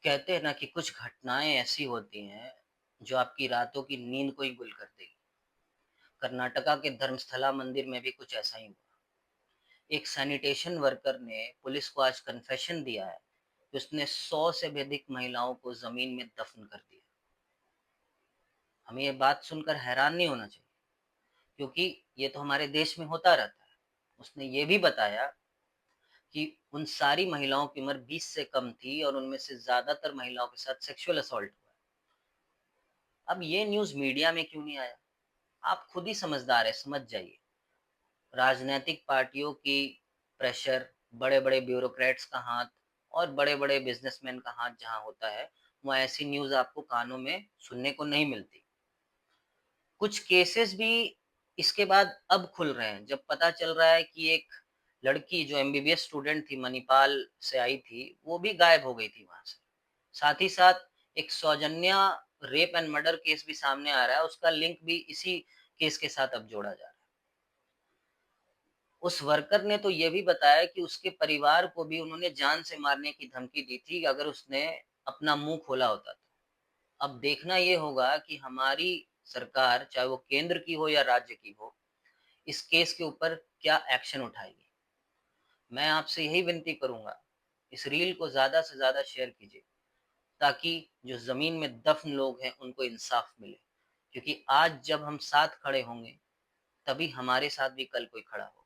कहते हैं ना कि कुछ घटनाएँ ऐसी होती हैं, जो आपकी रातों की नींद को ही गुल कर देगी। कर्नाटका के धर्मस्थला मंदिर में भी कुछ ऐसा ही हुआ। एक सैनिटेशन वर्कर ने पुलिस को आज कन्फेशन दिया है कि उसने 100 से भी अधिक महिलाओं को ज़मीन में दफ़न कर दिया। हमें ये बात सुनकर हैरान नहीं होना चाहिए, क्योंकि ये तो हमारे देश में होता रहता है। उसने ये भी बताया कि उन सारी महिलाओं की उम्र 20 से कम थी और उनमें से ज़्यादातर महिलाओं के साथ सेक्सुअल असॉल्ट हुआ है। अब ये न्यूज़ मीडिया में क्यों नहीं आया? आप खुद ही समझदार हैं, समझ जाइए। राजनैतिक पार्टियों की प्रेशर, बड़े-बड़े ब्यूरोक्रेट्स का हाथ और बड़े-बड़े बिज़नेसमैन का हाथ जहाँ होता है, वहाँ ऐसी न्यूज़ आपको कानों में सुनने को नहीं मिलती। कुछ केसेस भी इसके बाद अब खुल रहे हैं, जब पता चल रहा है कि एक लड़की जो एमबीबीएस स्टूडेंट थी, मणिपाल से आई थी, वो भी गायब हो गई थी वहाँ से। साथ ही साथ एक Saujanya rape and murder case भी सामने आ रहा है, उसका लिंक भी इसी केस के साथ अब जोड़ा जा रहा है। उस वर्कर ने तो ये भी बताया कि उसके परिवार को भी उन्होंने जान से मारने की धमकी दी थी अगर उसने अपना मुँह खोला होता तो। अब देखना ये होगा कि हमारी सरकार, चाहे वो केंद्र की हो या राज्य की हो, इस केस के ऊपर क्या एक्शन उठाएगी। मैं आपसे यही विनती करूँगा, इस रील को ज़्यादा से ज़्यादा शेयर कीजिए, ताकि जो ज़मीन में दफ़न लोग हैं, उनको इंसाफ मिले। क्योंकि आज जब हम साथ खड़े होंगे, तभी हमारे साथ भी कल कोई खड़ा होगा।